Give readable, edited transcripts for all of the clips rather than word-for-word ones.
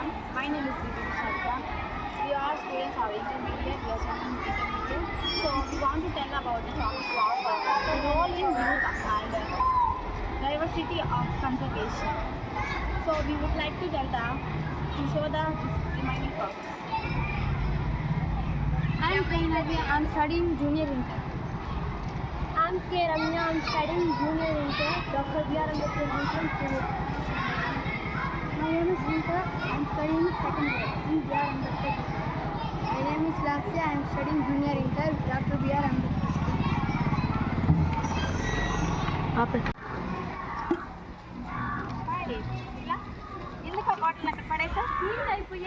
everyone. My name is Deepika Sharda. We are students of intermediate. We are studying intermediate. So we want to tell about the topic of role in youth and diversity of conservation. So we would like to tell to show the remaining process. I am Pranavi. I am studying junior inter. I am K. Ramya. I am studying junior inter. Dr. B. R. Ambedkar Institute. My name is Rita. I am studying second year in B. R. Ambedkar. My name is Lasya. I am studying junior inter. Dr. B. R. Ambedkar. ఎందుకు ఆ bottle అక్కడ పడేసా?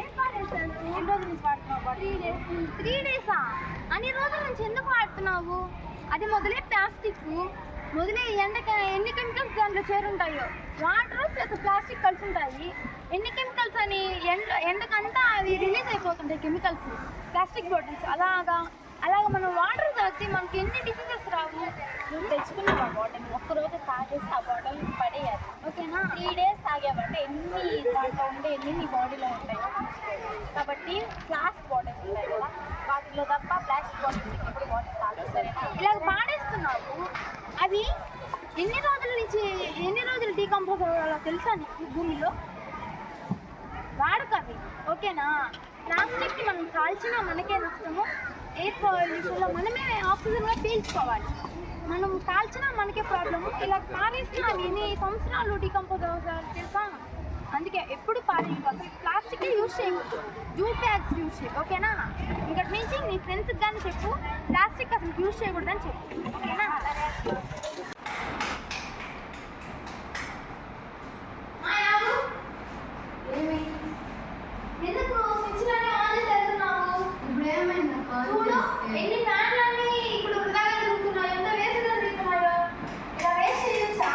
ఏం పాడేశాను? ఎన్ని రోజుల నుంచి వాడుతున్నావు bottle? 3 డేసా? అన్ని రోజుల నుంచి ఎందుకు వాడుతున్నావు? అది మొదలే ప్లాస్టిక్, మొదలే ఎన్ని కెమికల్స్ దాంట్లో చేరుంటాయో. వాటర్ ప్లస్ ప్లాస్టిక్ కలిసి ఉంటాయి. ఎన్ని కెమికల్స్ అని ఎండకంతా అవి రిలీజ్ అయిపోతుంటాయి కెమికల్స్, ప్లాస్టిక్ బాటిల్స్. అలాగా మనం వాటర్ తాగితే మనకి ఎన్ని డిసీజెస్ రావు. నువ్వు తెచ్చుకున్నావు ఆ బాటిల్, ఒక్కరోజు తాగేసి ఆ బాటిల్ పడేయాలి, ఓకేనా? 3 డేస్ తాగామంటే ఎన్ని దాంట్లో ఉండే ఎన్ని నీ బాడీలో ఉంటాయో. కాబట్టి ప్లాస్టిక్ బాటిల్స్ ఉంటాయి కదా, వాటిలో తప్ప ప్లాస్టిక్ బాటిల్స్ ఎప్పుడు బాటిల్ తాగదు, సరేనా? ఇలా పాడేస్తున్నావు. అవి ఎన్ని రోజులు డీకంపోజ్ అవ్వాలో తెలుసా నీకు? భూమిలో వాడకవి, ఓకేనా? ప్లాస్టిక్ని మనం కాల్చినా మనకే నష్టము. ఎయిర్ పొల్యూషన్లో మనమే ఆక్సిజన్గా పీల్చుకోవాలి. మనం కాల్చినా మనకే ప్రాబ్లము. ఇలా పారేసినా ఎన్ని సంవత్సరాలు డీకంపోజ్ అవ్వాలి తెలుసా? అందుకే ఎప్పుడు పారేయదు. అసలు ప్లాస్టిక్ యూజ్ చేయకూడదు, జూట్ బ్యాగ్స్ యూజ్ చేయి, ఓకేనా? ఇక్కడ నుంచి నీ ఫ్రెండ్స్కి కానీ చెప్పు, ప్లాస్టిక్ అసలు యూజ్ చేయకూడదని చెప్పు, ఓకేనా? ఎందుకు స్విచ్లన్నీ ఆన్ చేసి వెళ్తున్నావు? ఇప్పుడు ఏమైంది? చూడు ఎన్ని ఫ్యాన్లన్నీ ఇప్పుడు వృధాగా తిరుగుతున్నాయి, ఎంత వేస్ట్ తిరుగుతున్నాయో. ఇలా వేస్ట్ చేయొచ్చా?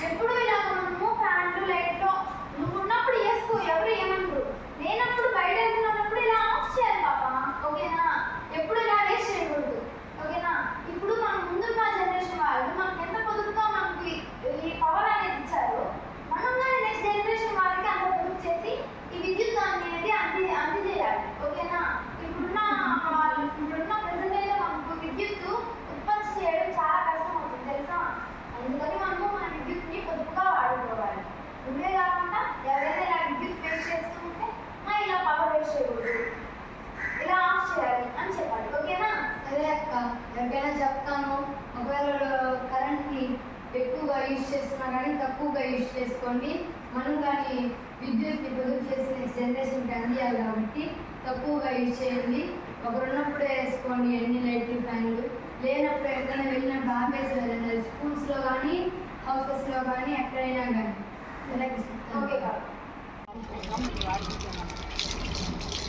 ఎప్పుడు ఇలా మనము ఫ్యాన్లు లైట్లు నువ్వు ఉన్నప్పుడు వేసుకో, ఎవరు ఏమన్నారు. లేనప్పుడు బయట వెళ్తున్నప్పుడు ఇలా ఆఫ్ చేయాలి పాప, ఓకేనా? ఎప్పుడు ఇలా వేస్ట్ చేయకూడదు, ఓకేనా? ఇప్పుడు మన ముందున్న జనరేషన్ వాళ్ళు మనకి ఎంత పొదుపుగా మనకి ఈ పవర్ అనేది ఇచ్చారు. మనం కానీ నెక్స్ట్ జనరేషన్ వాళ్ళకి అంత పొదుపు చేసి ఈ విద్యుత్ అనేది అందజేయాలి, ఓకేనా? ఇప్పుడున్న ప్రెసెంట్ మనకు విద్యుత్ ఉత్పత్తి చేయడం చాలా కష్టం అవుతుంది తెలుసా? అందుకని మనము మన విద్యుత్ని పొదుపుగా వాడుకోవాలి. ఇవే కాకుండా ఎవరైనా ఇలా విద్యుత్ వేస్ట్ చేస్తూ ఉంటే ఇలా పవర్ వేస్ట్ చేయకూడదు, ఇలా ఆఫ్ చేయాలి అని చెప్పాలి, ఓకేనా? సరే అక్క, ఎవరికైనా చెప్తాను. ఒకవేళ కరెంట్ని ఎక్కువగా యూజ్ చేస్తున్నా కానీ తక్కువగా యూజ్ చేసుకోండి. మనం కానీ విద్యుత్ని పొదుపు చేసి నెక్స్ట్ జనరేషన్కి అందియాలి కాబట్టి తక్కువగా యూజ్ చేయండి. ఒకరు ఉన్నప్పుడే వేసుకోండి ఎన్ని లైట్లు ఫ్యాన్లు, లేనప్పుడు ఎక్కడైనా వెళ్ళినప్పుడు ఆపేసి వెళ్ళండి. స్కూల్స్లో కానీ హౌసెస్లో కానీ ఎక్కడైనా కానీ. ఓకే కాదు.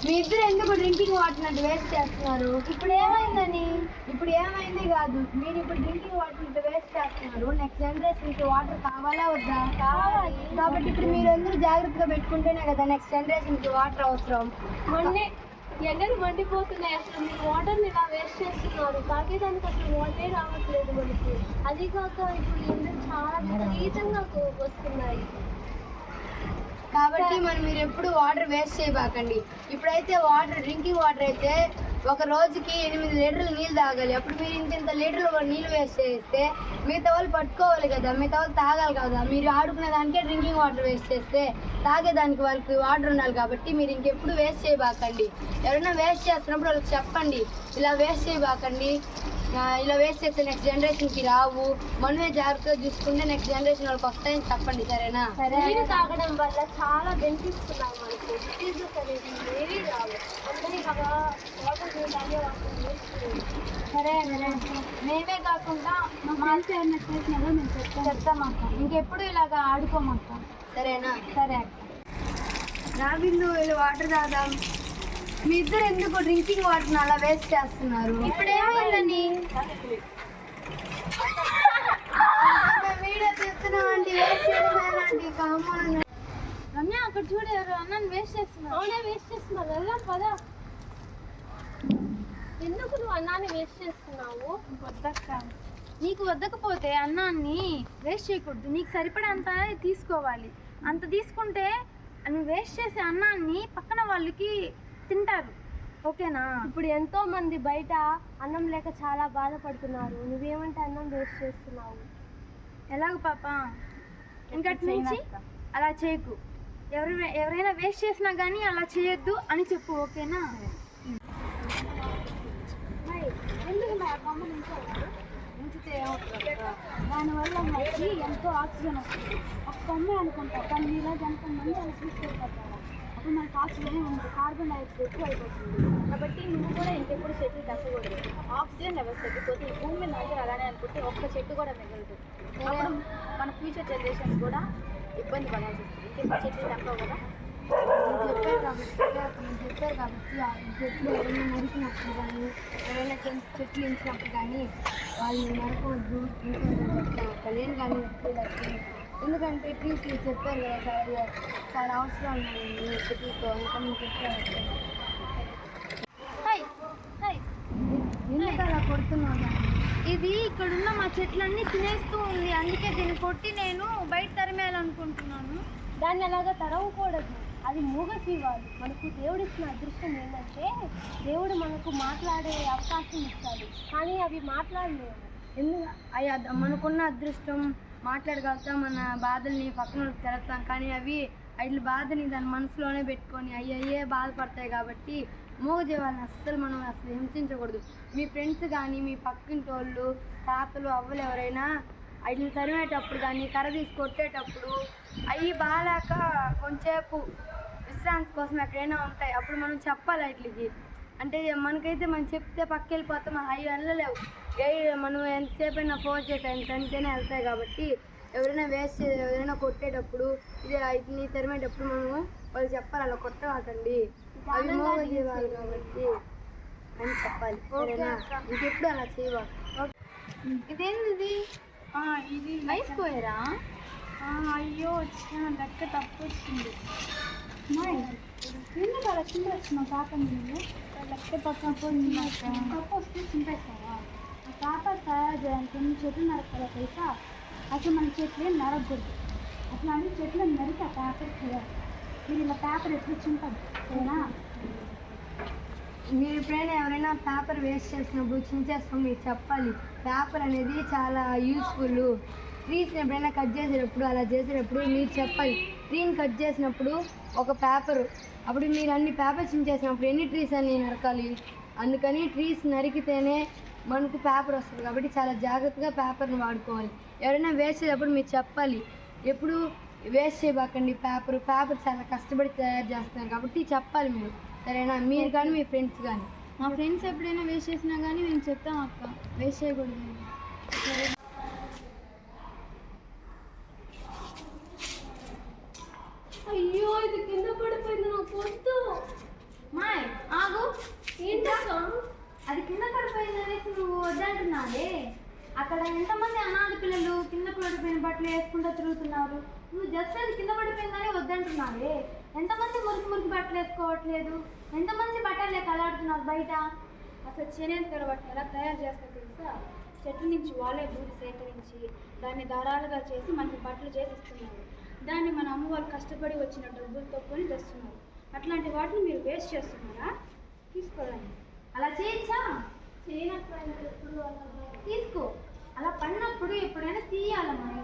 మీ ఇద్దరు ఎందుకు డ్రింకింగ్ వాటర్ వేస్ట్ చేస్తున్నారు? ఇప్పుడు ఏమైందని? ఇప్పుడు ఏమైంది కాదు, మీరు ఇప్పుడు డ్రింకింగ్ వాటర్ వేస్ట్ చేస్తున్నారు. నెక్స్ట్ జనరేషన్కి వాటర్ కావాలా వద్దా? కావాలి. కాబట్టి ఇప్పుడు మీరు అందరూ జాగ్రత్తగా పెట్టుకుంటేనే కదా నెక్స్ట్ జనరేషన్కి వాటర్ అవసరం. ఎండలు మండిపోతున్నాయి, అసలు మీరు వాటర్ని ఇలా వేస్ట్ చేస్తున్నారు. తాగేదానికి అసలు వాటరే రావట్లేదు మనకి. అది కాక ఇప్పుడు ఎండలు చాలా విపరీతంగా వస్తున్నాయి. కాబట్టి మీరు ఎప్పుడు వాటర్ వేస్ట్ చేయబాకండి. ఇప్పుడైతే వాటర్ డ్రింకింగ్ వాటర్ అయితే ఒక రోజుకి 8 లీటర్లు నీళ్ళు తాగాలి. అప్పుడు మీరు ఇంత లీటర్లు నీళ్ళు వేస్ట్ చేస్తే మిగతా వాళ్ళు పట్టుకోవాలి కదా, మిగతా వాళ్ళు తాగాలి కదా. మీరు ఆడుకునే దానికే డ్రింకింగ్ వాటర్ వేస్ట్ చేస్తే తాగేదానికి వాళ్ళకి వాటర్ ఉండాలి. కాబట్టి మీరు ఇంకెప్పుడు వేస్ట్ చేయబాకండి. ఎవరైనా వేస్ట్ చేస్తున్నప్పుడు వాళ్ళకి చెప్పండి, ఇలా వేస్ట్ చేయబాకండి, ఇలా వేస్ట్ చేస్తే నెక్స్ట్ జనరేషన్కి రావు. మనమే జాగ్రత్తగా చూసుకుంటే నెక్స్ట్ జనరేషన్ వాళ్ళకి వస్తాయని చెప్పండి, సరేనా? నీరు తాగడం వల్ల చాలా బెనిఫిట్స్ ఉన్నాయి మనకు. డిసీజెస్ అనేది ఏవి రావు. అందరి వాటర్ తాగే సరే మేమే కాకుండా మా ఫ్రెండ్స్ ఏమైనా చేసినా కూడా మేము చెప్తామక్క. ఇంకెప్పుడు ఇలాగా ఆడుకోమక్క, సరేనా? సరే అక్క. రావిందు వీళ్ళు వాటర్ తాగాం. మీ ఇద్దరు ఎందుకు డ్రింకింగ్ వాటర్ని అలా వేస్ట్ చేస్తున్నారు? ఇప్పుడు ఏమైందని వీడియో తీస్తున్నామండి, వేస్ట్ చేయలేదండి. రమ్య అక్కడ చూడు, ఎవరు అన్నాన్ని వేస్ట్ చేస్తున్నారు. అవునే వేస్ట్ చేస్తున్నారు. వెళ్దాం పదా. ఎందుకు నువ్వు అన్నాన్ని వేస్ట్ చేస్తున్నావు? వద్దక్క. నీకు వద్దకపోతే అన్నాన్ని వేస్ట్ చేయకూడదు. నీకు సరిపడే అంత తీసుకోవాలి. అంత తీసుకుంటే నువ్వు వేస్ట్ చేసే అన్నాన్ని పక్కన వాళ్ళకి తింటారు, ఓకేనా? ఇప్పుడు ఎంతో మంది బయట అన్నం లేక చాలా బాధపడుతున్నారు. నువ్వేమంటే అన్నం వేస్ట్ చేస్తున్నావు. ఎలాగ పాప, ఇంకటి నుంచి అలా చేయకు. ఎవరైనా వేస్ట్ చేసినా కానీ అలా చేయొద్దు అని చెప్పు, ఓకేనా? ఎందుకు ఉంచితే దానివల్ల మనకి ఎంతో ఆక్సిజన్ వస్తుంది. ఒక కొమ్మే అనుకుంటారు కానీ మీలాగా ఎంతమంది అలా తీసుకెళ్ళిపోతారు. అప్పుడు మనకు ఆక్సిజన్ ఉంది, కార్బన్ డైఆక్సైడ్ ఎక్కువ అయిపోతుంది. కాబట్టి నువ్వు కూడా ఇంకెప్పుడు చెట్లు తగ్గకూడదు. ఆక్సిజన్ లెవెల్స్ తగ్గిపోతే ఈ భూమి మీద అందరూ అలానే అనుకుంటే ఒక్క చెట్టు కూడా మిగలదు. అప్పుడు మన ఫ్యూచర్ జనరేషన్స్ కూడా ఇబ్బంది పడాల్సి వస్తుంది. ఇంకెప్పుడు చెట్లు తక్కువ కదా చెప్పారు కాబట్టి ఆ చెట్లు ఎవరైనా నరికినప్పుడు కానీ ఎవరైనా చెట్లు ఇంచినప్పుడు కానీ వాళ్ళు నరకొద్దు ఇంకొక నేను కానీ ఎందుకంటే ట్రీస్ మీరు చెప్పారు కదా చాలా అవసరాలు ఉన్నాయి చెట్లతో ఇంకా మీకు చెప్పారు. ఎందుకు అలా కొడుతున్నాను? ఇది ఇక్కడున్న మా చెట్లన్నీ తినేస్తూ ఉంది, అందుకే దీన్ని కొట్టి నేను బయట తరిమేయాలనుకుంటున్నాను. దాన్ని అలాగా తరవకూడదు, అది మూగజీవాలు. మనకు దేవుడు ఇచ్చిన అదృష్టం ఏంటంటే దేవుడు మనకు మాట్లాడే అవకాశం ఇస్తాడు, కానీ అవి మాట్లాడలేవు. ఎందుకు మనకున్న అదృష్టం మాట్లాడగలుగుతాం, మన బాధల్ని పక్కన తెరతాం, కానీ అవి వాటి బాధని దాని మనసులోనే పెట్టుకొని అయ్యే బాధపడతాయి. కాబట్టి మూగజీవాలను మనం అసలు హింసించకూడదు. మీ ఫ్రెండ్స్ కానీ మీ పక్కింటి వాళ్ళు తాతలు అవ్వలు ఎవరైనా వాటిని తరిమేటప్పుడు కానీ కర్ర తీసి కొట్టేటప్పుడు అవి బాగాలేక కొంచెంసేపు విశ్రాంతి కోసం ఎక్కడైనా ఉంటాయి, అప్పుడు మనం చెప్పాలి వాటికి. అంటే మనకైతే మనం చెప్తే పక్క వెళ్ళిపోతాం, అవి వెళ్ళలేవు. మనం ఎంతసేపు అయినా ఫోర్స్ చేస్తే ఎంతైనా వెళ్తాయి. కాబట్టి ఎవరైనా కొట్టేటప్పుడు ఇది వాటిని తరిమేటప్పుడు మనము వాళ్ళు చెప్పాలి, అలా కొట్టవాకండి, అవి మూగజీవాలు కాబట్టి అని చెప్పాలి. ఇంకెప్పుడు అలా చేయవాలి. ఇదేంది ఇది అయిపోయారా? అయ్యో వచ్చిన లెక్క తప్పు వచ్చింది. ఎందుకు అలా చింపేస్తున్నావు కాకండి? నువ్వు లెక్క తప్పు వస్తే చింపేస్తావా? ఆ పేపర్ తయారు చేయడానికి ఎన్ని చెట్లు నరకాలో తెలుసా? అసలు మన చెట్లు నరకూడదు. అట్లా అన్ని చెట్లు నరికి ఆ పేపర్ చేయాలి. మీరు ఇలా పేపర్ ఎప్పుడు చింపదు, సరేనా? మీరు ఎప్పుడైనా ఎవరైనా పేపర్ వేస్ట్ చేసినప్పుడు చించేస్తాం మీరు చెప్పాలి. పేపర్ అనేది చాలా యూస్ఫుల్. ట్రీస్ని ఎప్పుడైనా కట్ చేసేటప్పుడు అలా చేసేటప్పుడు మీరు చెప్పాలి. ట్రీని కట్ చేసినప్పుడు ఒక పేపరు, అప్పుడు మీరు అన్ని పేపర్ చించేసినప్పుడు ఎన్ని ట్రీస్ అని నరకాలి. అందుకని ట్రీస్ నరికితేనే మనకు పేపర్ వస్తుంది. కాబట్టి చాలా జాగ్రత్తగా పేపర్ని వాడుకోవాలి. ఎవరైనా వేస్ట్ చేసేటప్పుడు మీరు చెప్పాలి, ఎప్పుడు వేస్ట్ చేయబాకండి. పేపర్ చాలా కష్టపడి తయారు చేస్తున్నారు కాబట్టి చెప్పాలి మీరు, సరేనా? మీరు కానీ మీ ఫ్రెండ్స్ కానీ. మా ఫ్రెండ్స్ ఎప్పుడైనా వేస్ట్ చేసినా కానీ మేము చెప్తాం అక్క, వేస్ట్ చేయకూడదు. అయ్యో ఇది కింద పడిపోయింది, నాకు వద్దు. మాయ్ ఆగు, ఏంటో అది కింద పడిపోయింది అనేసి నువ్వు వద్దంటున్నావే. అక్కడ ఎంతమంది అనాథ పిల్లలు కింద పడిపోయిన బట్టలు వేసుకుంటూ తిరుగుతున్నారు, నువ్వు జస్ట్ అది కింద పడిపోయిందని వద్దంటున్నావే. ఎంతమంది మురికి బట్టలు వేసుకోవట్లేదు, ఎంతమంది బట్టలు లేక అలాడుతున్నారు బయట. అసలు చేనేత బట్టలు ఎలా తయారు చేస్తారు తెలుసా? చెట్ల నుంచి వాళ్ళే దూరి సేకరించి దాన్ని దారాలుగా చేసి మనకి బట్టలు చేసి ఇస్తున్నారు. దాన్ని మన అమ్మ వాళ్ళు కష్టపడి వచ్చిన డబ్బులతో కొని తెస్తున్నారు. అట్లాంటి వాటిని మీరు వేస్ట్ చేస్తున్నారా? తీసుకోవాలని అలా చేయొచ్చా? చేయనప్పుడు తీసుకో, అలా పడినప్పుడు ఎప్పుడైనా తీయాలమ్మా,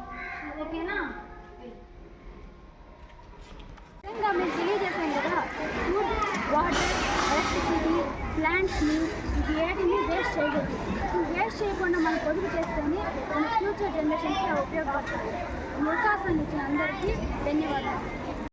ఓకేనా? ఇంకా మేము తెలియజేసాం కదా, ఫుడ్, వాటర్, ఎలక్ట్రిసిటీ, ప్లాంట్స్ని ఇది ఏటిని వేస్ట్ చేయకూడదు. వేస్ట్ చేయకుండా మనం పొదుపు చేస్తేనే మన ఫ్యూచర్ జనరేషన్కి ఉపయోగపడుతుంది. ఈ అవకాశాన్ని ఇచ్చిన అందరికీ ధన్యవాదాలు.